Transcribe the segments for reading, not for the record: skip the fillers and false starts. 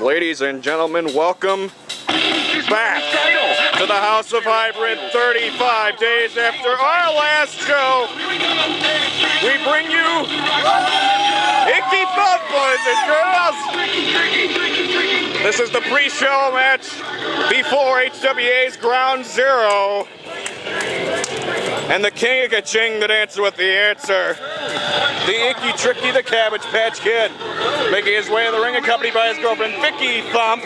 Ladies and gentlemen, welcome back to the House of Hybrid. 35 days after our last show, we bring you Icky Thump, boys and girls. This is the pre-show match before HWA's Ground Zero. And the king of ka-ching, the dancer with the answer. The Icky Tricky, the Cabbage Patch Kid, making his way to the ring, accompanied by his girlfriend, Icky Thump.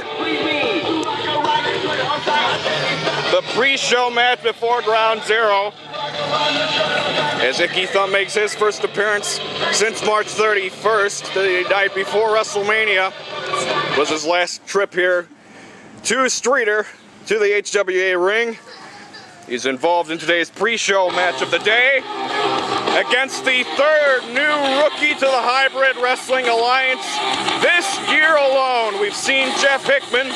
The pre-show match before Ground Zero, as Icky Thump makes his first appearance since March 31st, the night before WrestleMania, was his last trip here to Streeter, to the HWA ring. He's involved in today's pre-show match of the day against the third new rookie to the Hybrid Wrestling Alliance. This year alone, we've seen Jeff Hickman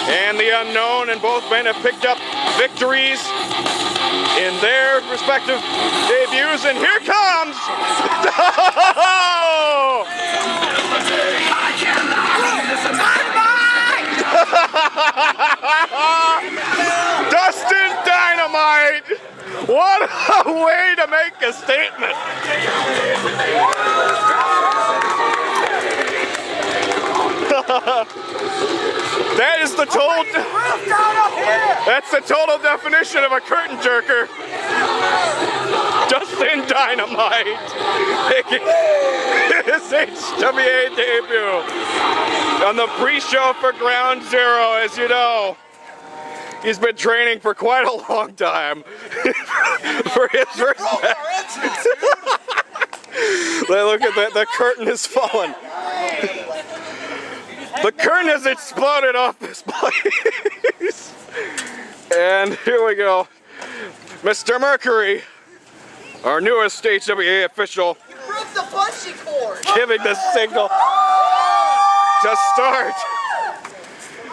and the Unknown, and both men have picked up victories in their respective debuts. And here comes Dustin Dynamite! What a way to make a statement! That is the total. That's the total definition of a curtain jerker. Dustin Dynamite making his HWA debut on the pre-show for Ground Zero. As you know, he's been training for quite a long time for his first match. Look at that, the curtain has fallen. The curtain has exploded off this place. And here we go. Mr. Mercury, our newest HWA official, giving the signal to start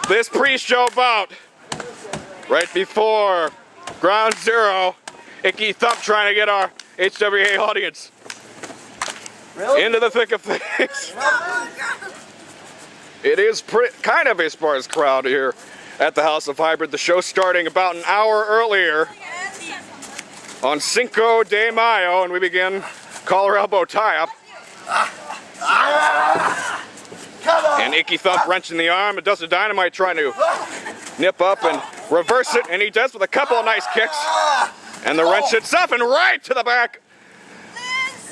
this pre-show bout. Right before Ground Zero, Icky Thump trying to get our HWA audience into the thick of things. It is kind of a sparse crowd here at the House of Hybrid. The show starting about an hour earlier on Cinco de Mayo, and we begin collar elbow tie-up. And Icky Thump wrenching the arm, and Dustin Dynamite trying to nip up and reverse it, and he does with a couple of nice kicks. And the wrench itself, and right to the back,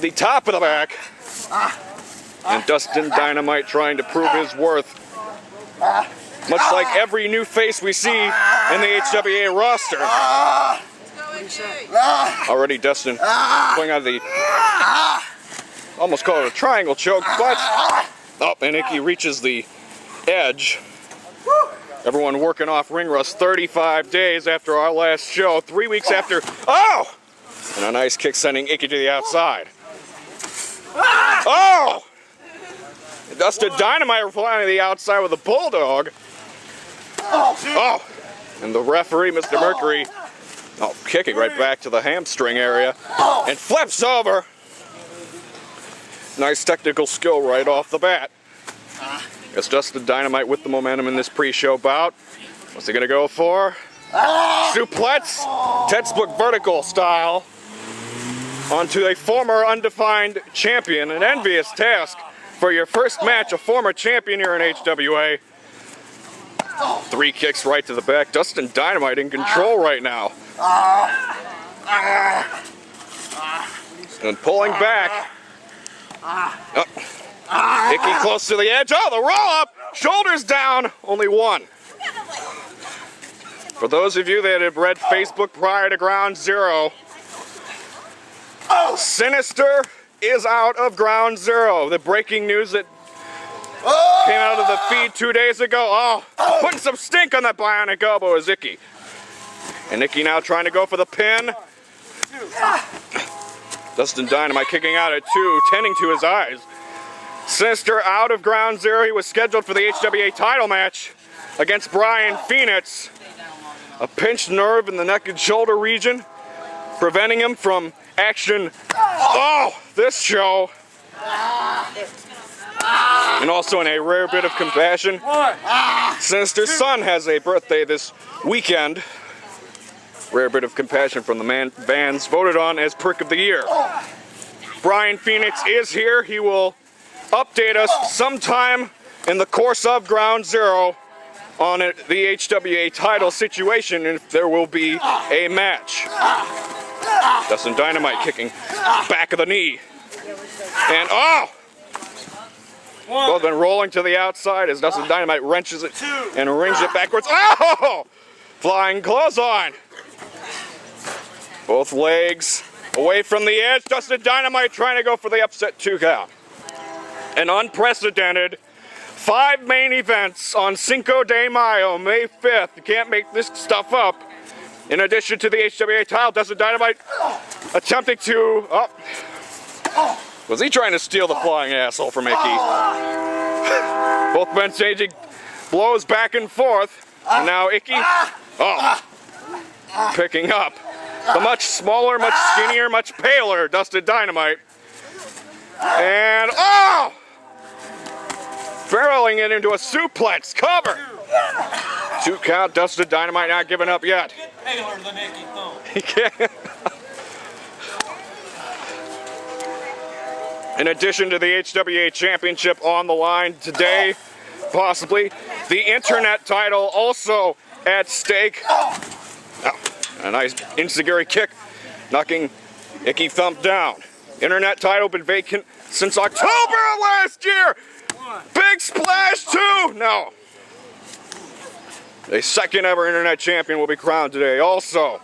the top of the back. And Dustin Dynamite trying to prove his worth. Much like every new face we see in the HWA roster. Already Dustin going out of the, almost call it a triangle choke, but, oh, and Icky reaches the edge. Everyone working off ring rust 35 days after our last show, 3 weeks after, oh! And a nice kick sending Icky to the outside. Oh! Dustin Dynamite flying to the outside with a bulldog. Oh! And the referee, Mr. Mercury, kicking right back to the hamstring area. And flips over. Nice technical skill right off the bat. It's Dustin Dynamite with the momentum in this pre-show bout. What's he gonna go for? Suplex, textbook vertical style, onto a former Undefined Champion. An envious task for your first match, a former champion here in HWA. 3 kicks right to the back. Dustin Dynamite in control right now. And pulling back. Icky close to the edge. Oh, the roll up. Shoulders down. Only one. For those of you that have read Facebook prior to Ground Zero, Sinister is out of Ground Zero. The breaking news that came out of the feed 2 days ago. Putting some stink on that bionic elbow is Icky. And Icky now trying to go for the pin. Dustin Dynamite kicking out at 2, tending to his eyes. Sinister out of Ground Zero. He was scheduled for the HWA title match against Brian Phoenix. A pinched nerve in the neck and shoulder region, preventing him from action. Oh, this show. And also in a rare bit of compassion, since their son has a birthday this weekend, rare bit of compassion from the fans voted on as Prick of the Year. Brian Phoenix is here. He will update us sometime in the course of Ground Zero on the HWA title situation if there will be a match. Dustin Dynamite kicking back of the knee. And oh! Both been rolling to the outside as Dustin Dynamite wrenches it and rings it backwards. Oh! Flying clothesline. Both legs away from the edge. Dustin Dynamite trying to go for the upset 2 count. An unprecedented 5 main events on Cinco de Mayo, May 5th. You can't make this stuff up. In addition to the HWA title, Dustin Dynamite attempting to... Oh. Was he trying to steal the flying asshole from Icky? Both men changing blows back and forth. And now Icky, picking up the much smaller, much skinnier, much paler Dustin Dynamite. And barreling it into a suplex cover. 2 count, Dustin Dynamite not giving up yet. Paler than Icky Thump. He can't. In addition to the HWA Championship on the line today, possibly, the Internet title also at stake. A nice enziguri kick, knocking Icky Thump down. Internet title been vacant since October of last year. Big splash too. No. A second ever Internet Champion will be crowned today. Also,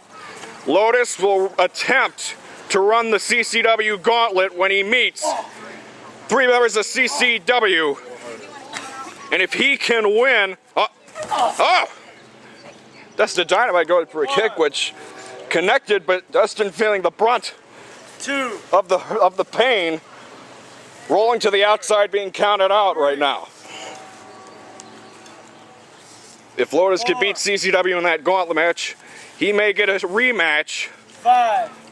Lotus will attempt to run the CCW gauntlet when he meets 3 members of CCW. And if he can win, Dustin Dynamite going for a kick, which connected, but Dustin feeling the brunt of the pain, rolling to the outside, being counted out right now. If Lotus could beat CCW in that gauntlet match, he may get a rematch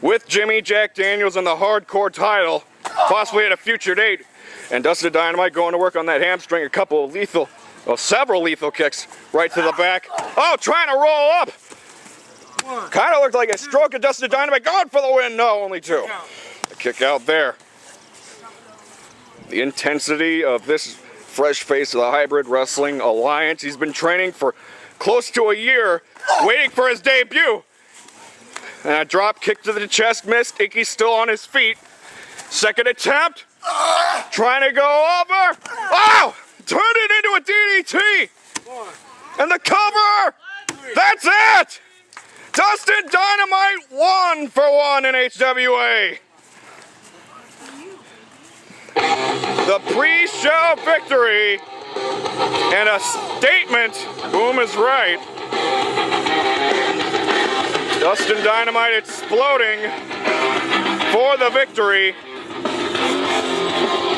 with Jimmy Jack Daniels in the hardcore title, possibly at a future date. And Dustin Dynamite going to work on that hamstring, several lethal kicks right to the back. Oh, trying to roll up. Kind of looked like a stroke of Dustin Dynamite going for the win. No, only 2. A kick out there. The intensity of this fresh face of the Hybrid Wrestling Alliance. He's been training for close to a year, waiting for his debut. And a drop kick to the chest missed. Icky's still on his feet. Second attempt. Trying to go over. Oh! Turned it into a DDT. And the cover. That's it. Dustin Dynamite 1 for 1 in HWA. The pre-show victory and a statement. Boom is right. Dustin Dynamite exploding for the victory.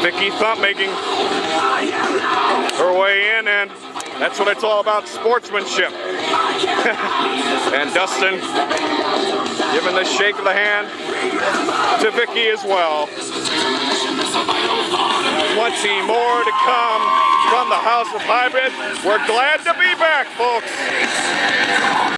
Icky Thump making her way in, and that's what it's all about, sportsmanship. And Dustin giving the shake of the hand to Vicky as well. Plenty more to come from the House of Hybrid. We're glad to be back, folks.